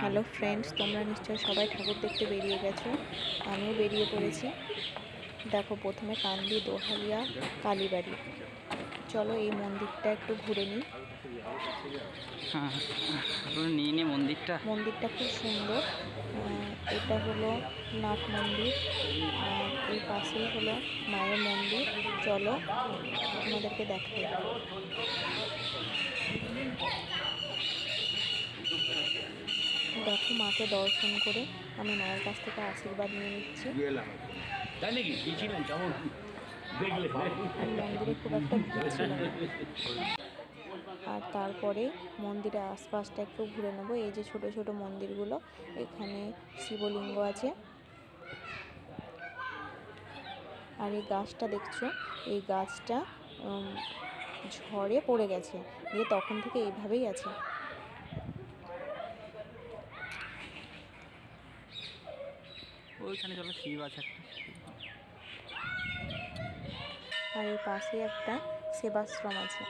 Hello friends, তোমরা নিশ্চয়ই সবাই ঠাকুর দেখতে বেরিয়ে গেছো, আমিও বেরিয়ে পড়েছি। দেখো, প্রথমে কান্দি, দোহালিয়া, কালীবাড়ি। চলো এই মন্দিরটা একটু ঘুরে নিই। হ্যাঁ, নিয়ে মন্দিরটা খুব সুন্দর। এটা হলো নাট মন্দির, আর এই পাশেই হলো মায়ের মন্দির। চলো তোমাদেরকে দেখাই। দেখো, মাকে দর্শন করে আমি মায়ের কাছ থেকে আশীর্বাদ নিয়ে নিচ্ছি। মন্দিরে খুব একটা ভিড় ছিল না। আর তারপরে মন্দিরের আশপাশটা একটু ঘুরে নেব। এই যে ছোট ছোট মন্দিরগুলো, এখানে শিবলিঙ্গ আছে। আর এই গাছটা দেখছো, এই গাছটা ঝড়ে পড়ে গেছে, দিয়ে তখন থেকে এইভাবেই আছে। ওইখানে চলো, শিব আছে একটা। আর এই পাশে একটা সেবাশ্রম আছে।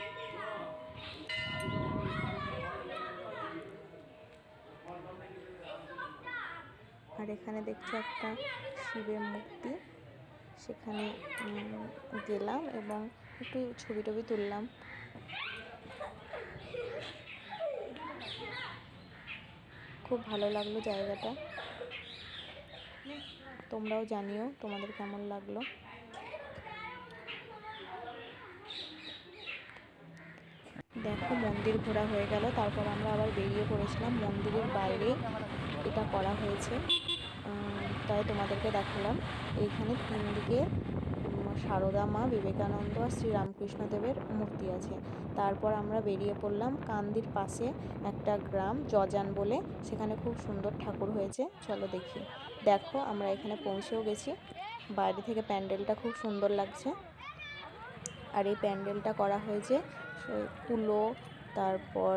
আর এখানে দেখছো একটা শিবের মূর্তি, সেখানে গেলাম এবং একটু ছবি টবি তুললাম। খুব ভালো লাগলো জায়গাটা। তোমরাও জানিও তোমাদের কেমন লাগলো। দেখো, মন্দির ঘোরা হয়ে গেল, তারপর আমরা আবার বেরিয়ে পড়েছিলাম। মন্দিরের বাইরে এটা করা হয়েছে, তাই তোমাদেরকে দেখালাম। এইখানে তিন দিকে সারদা মা, বিবেকানন্দ আর শ্রীরামকৃষ্ণদেবের মূর্তি আছে। তারপর আমরা বেরিয়ে পড়লাম। কান্দির পাশে একটা গ্রাম জজান বলে, সেখানে খুব সুন্দর ঠাকুর হয়েছে। চলো দেখি। দেখো, আমরা এখানে পৌঁছেও গেছি। বাইরে থেকে প্যান্ডেলটা খুব সুন্দর লাগছে। আর এই প্যান্ডেলটা করা হয়েছে কুলো, তারপর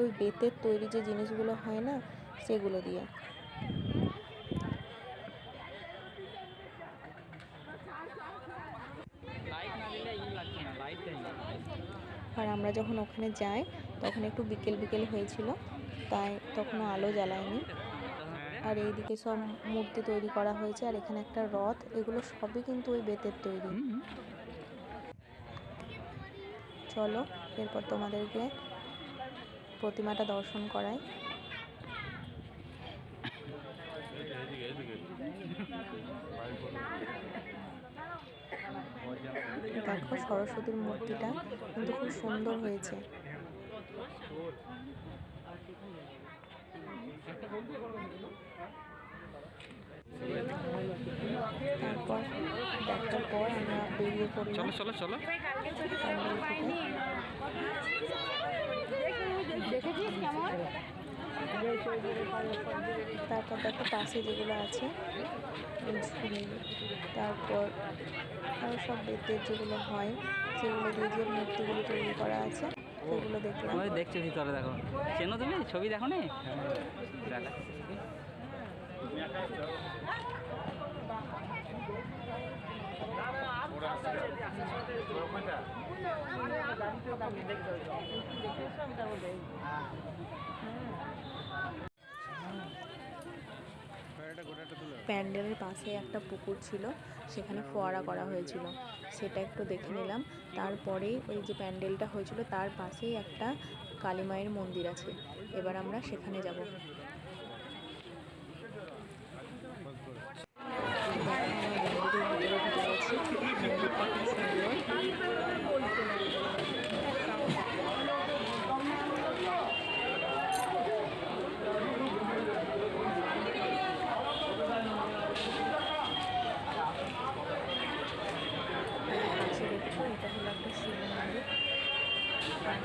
ওই বেতের তৈরি যে জিনিসগুলো হয় না, সেগুলো দিয়ে। আর আমরা যখন ওখানে যাই তখন একটু বিকেল বিকেল হয়েছিল, তাই তখনও আলো জ্বালায়নি। আর এইদিকে সব মূর্তি তৈরি করা হয়েছে। আর এখানে একটা রথ, এগুলো সবই কিন্তু ওই বেতের তৈরি। চলো এরপর তোমাদেরকে প্রতিমাটা দর্শন করাই। দেখো, সরস্বতীর মূর্তিটা কিন্তু খুব সুন্দর হয়েছে। তারপর দেখার পর আমরা বেরিয়ে পড়লাম। চলো চলো তারপর দেখো পাশে যেগুলো আছে ঝুড়ি, তারপর আরও সব বেতের যেগুলো হয়, সেগুলো দিয়ে যে মূর্তিগুলো তৈরি করা আছে, সেগুলো দেখলাম। দেখছো ভিতরে, দেখো, চেনো তুমি? ছবি দেখো নি? প্যান্ডেলের পাশে একটা পুকুর ছিল, সেখানে ফোয়ারা করা হয়েছিল, সেটা একটু দেখে নিলাম। তারপরেই ওই যে প্যান্ডেলটা হয়েছিল তার পাশেই একটা কালী মায়ের মন্দির আছে। এবার আমরা সেখানে যাব। এটা হলো একটা শিব মন্দির,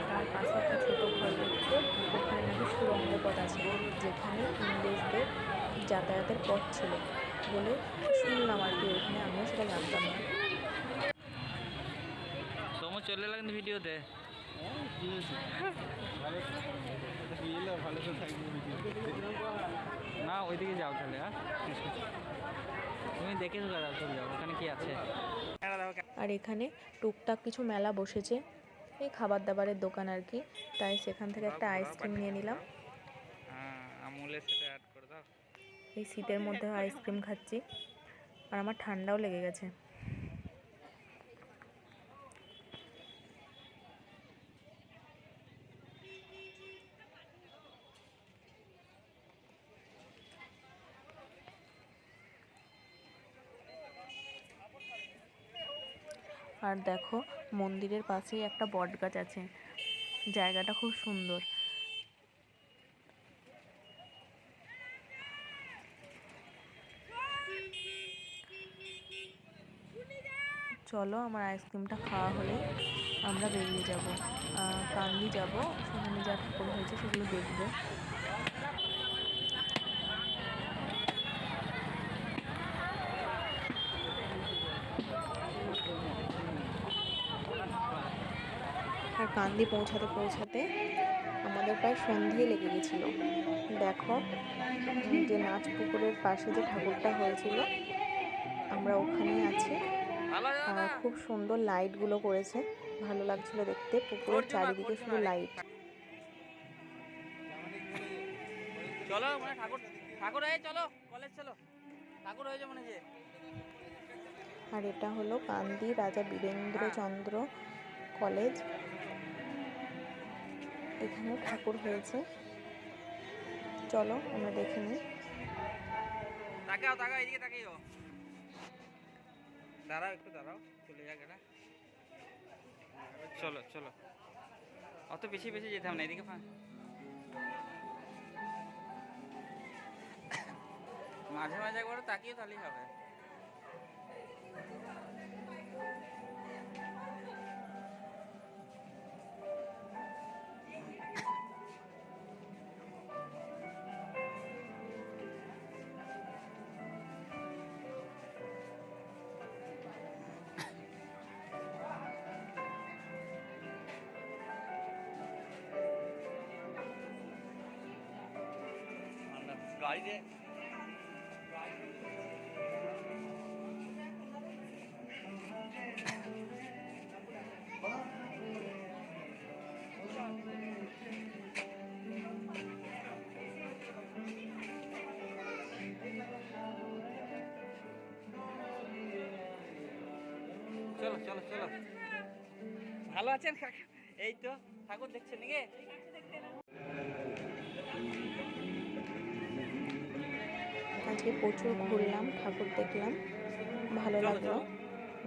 তার পাশে একটা ছোটো ঘর দেখছে। ওখানে নাকি সুড়ঙ্গ পথ আছে, যেখানে ইংরেজদের যাতায়াতের পথ ছিল বলে শুনলাম আর কি। ওইখানে আমিও সেটা জানতাম না। তোমার চলে লাগেন ভিডিওতে। না, ওইদিকে যাও তাহলে। হ্যাঁ, তুমি দেখে চলে যাও, ওখানে কি আছে। আর এখানে টুকটাক কিছু মেলা বসেছে, এই খাবার দাবারের দোকান আর কি, তাই সেখান থেকে একটা আইসক্রিম নিয়ে নিলাম। আমুলের সাথে অ্যাড করে দাও। এই শীতের মধ্যে আইসক্রিম খাচ্ছি, আর আমার ঠান্ডাও লেগে গেছে। আর দেখো মন্দিরের পাশেই একটা বট গাছ আছে, জায়গাটা খুব সুন্দর। চলো, আমার আইসক্রিমটা খাওয়া হলে আমরা বেরিয়ে যাব, কান্দি যাব, সেখানে যা ঠাকুর হয়েছে সেগুলো দেখবো। আর কান্দি পৌঁছাতে পৌঁছাতে আমাদের প্রায় সন্ধেই লেগে গেছিলো। দেখো যে নাচ পুকুরের পাশে যে ঠাকুরটা হয়েছিল, আমরা ওখানেই আছি। আর খুব সুন্দর লাইটগুলো করেছে, ভালো লাগছিল দেখতে। পুকুরের চারিদিকে শুধু লাইট। চলো মানে ঠাকুর হয়ে চলো, কলেজ চলো, ঠাকুর হয়েছে মনে যে। আর এটা হলো কান্দি রাজা বীরেন্দ্রচন্দ্র কলেজ, এখানে ঠাকুর হয়েছে। চলো আমরা দেখে নিই। তাকাও তাকাও, এদিকে তাকিও, দাঁড়াও একটু দাঁড়াও, চলে যাক এটা। চলো চলো, অত বেশি বেশি যেতে হবে না, এদিকে মাঝে মাঝে একবার তাকিয়ে তাহলেই হবে। গাড়িতে চলো চলো চলো, ভালো আছেন? এই তো ঠাকুর দেখছেন নাকি? আজকে প্রচুর ঘুরলাম, ঠাকুর দেখলাম, ভালো লাগলো।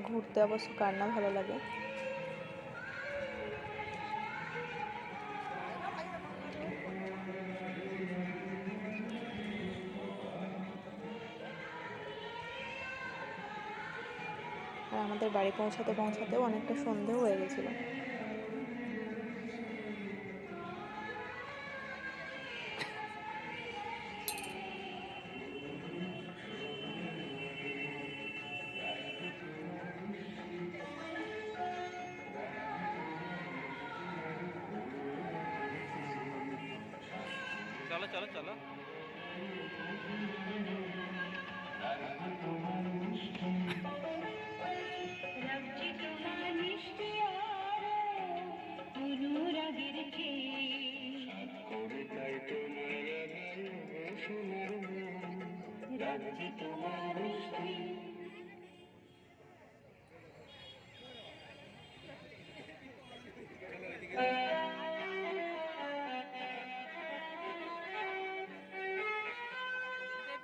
ঘুরতে অবশ্য কার না ভালো লাগে। আর আমাদের বাড়ি পৌঁছাতে পৌঁছাতেও অনেকটা সন্ধেও হয়ে গেছিলো। চলো চলো চলো,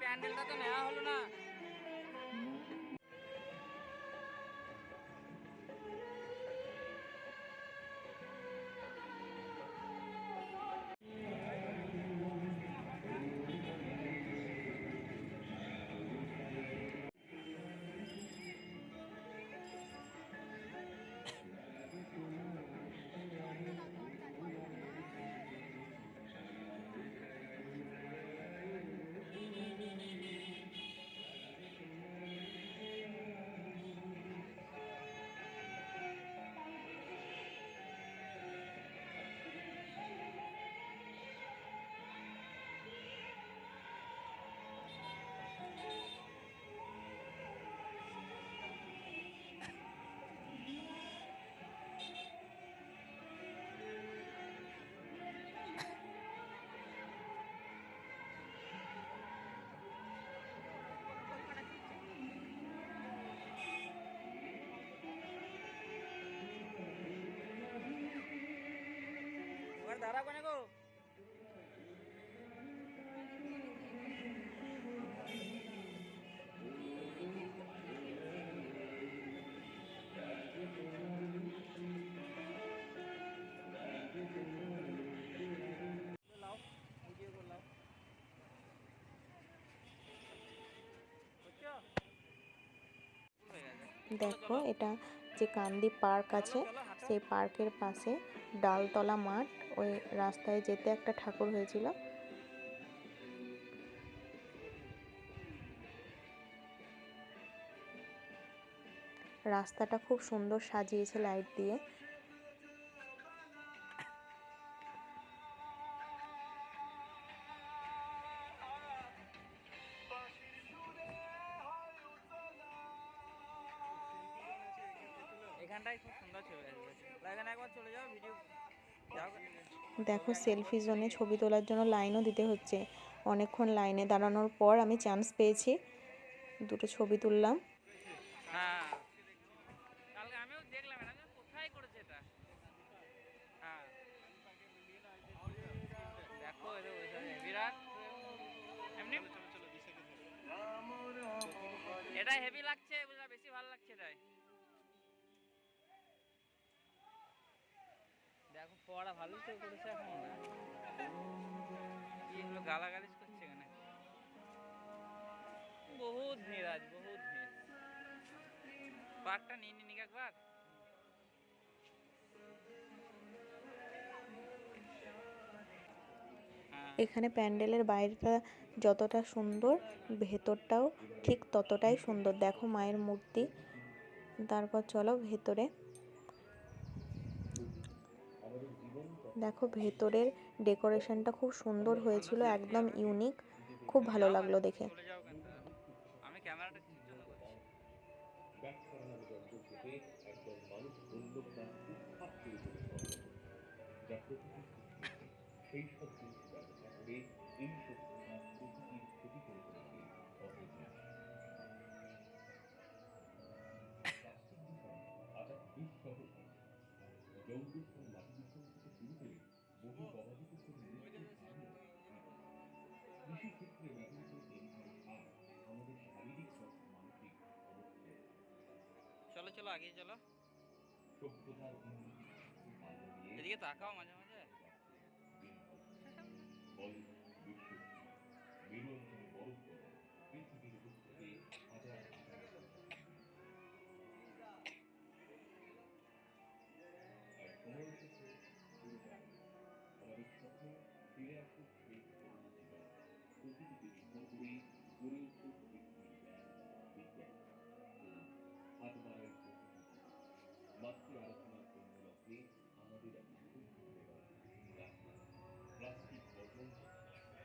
প্যান্ডেলটা তো নেওয়া হলো না। এবার দাঁড়াও কেন গো? লাও ভিডিও করে লাও। বুঝছো? হয়ে গেছে। দেখো এটা যে কান্দি পার্ক আছে, হাঁটো। সেই পার্কের পাশে ডালতলা মাঠ, ওই রাস্তায় যেতে একটা ঠাকুর হয়েছিল। রাস্তাটা খুব সুন্দর সাজিয়েছে লাইট দিয়ে। এখানটায় খুব সুন্দর ছবি আসবে। এখানে একবার চলে যাও ভিডিও যাও। দেখো সেলফি জোনে ছবি তোলার জন্য লাইনও দিতে হচ্ছে। অনেকক্ষণ লাইনে দাঁড়ানোর পর আমি চান্স পেয়েছি, দুটো ছবি তুললাম। হ্যাঁ কালকে আমিও দেখলাম, এটা কোথায় করেছে এটা। হ্যাঁ দেখো বিরাট এমনি এটা হেভি লাগছে, বুঝলা বেশি ভালো লাগছে এটাই। দেখো পড়া ভালোই তো করেছে এখন না, কি হলো গালাগালিজ করছে এখানে। বহুত ভিড় আজ, বহুত ভিড়। পার্কটা নিয়ে নিক একবার। এখানে প্যান্ডেলের বাইরেটা যতটা সুন্দর, ভেতরটাও ঠিক ততটাই সুন্দর। দেখো মায়ের মূর্তি। তারপর চলো ভেতরে। দেখো ভেতরের ডেকোরেশনটা খুব সুন্দর হয়েছিল, একদম ইউনিক, খুব ভালো যাও লাগলো দেখে। চলে যাও কেন, আমি ক্যামেরাটা কিছুর জন্য করছি। ব্যাককরণ যন্ত্র থেকে একদল মানুষ বন্যপ্রাণ উৎখাত করে চলেছে অন্যত্র, যা প্রকৃতির সৃষ্টি। সেই সব জিনিস ব্যবহার করে এই শক্তিরা প্রকৃতির ক্ষতি করে চলেছে অহরহ। প্লাস্টিক দূষণ আজ এক দুঃসহ সমস্যা। জল দূষণ, মাটি দূষণ থেকে শুরু করে বহু গবাদি পশুর মৃত্যুর কারণও কৃষি। কৃষি ক্ষেত্রে ব্যবহৃত কেমিক্যাল সার আমাদের শারীরিক তথা মানসিক অবক্ষয় ঘটায়। চলো চলো আগে চলো, সভ্যতার উন্নতির সাথে পাল্লা দিয়ে এদিকে তাকাও মাঝে মাঝে। বাড়ছে দিনহাল। বরফ, গ্রীষ্মকাল, মেরু অঞ্চলে বরফ গলন, পৃথিবীর বুক থেকে হাজার হাজার প্রজাতির বিলুপ্ত। আর সময় এসেছে পরিবর্তন। আমাদের স্বপ্ন ফিরে আসুক সেই পুরনো জীবন। প্রকৃতিকে রক্ষা করে গড়ে উঠুক পৃথিবীর জ্ঞান, বিজ্ঞান ও হাত বাড়াই প্রকৃতি দিবস। মাতৃ আরাধনার পূর্ণ লক্ষ্যে আমাদের আজ শুধু ধরে নয়, গাছপালা, প্লাস্টিক বর্জন,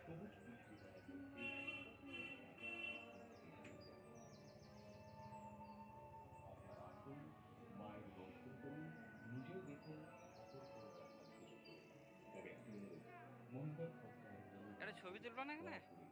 সবুজ পৃথিবী গড়ার লক্ষ্যে প্রত্যেক কাজ আমাদেরকে এগিয়ে যেতে হবে। আপনারা আসুন, মায়ের দর্শন করুন, নিজেও দেখুন, অপরকেও দেখার সুযোগ করুন। তবে একটা অনুরোধ, মহিলা সস্তায় কোনো একটা ছবি তুলবা না এখানে? সরাসরি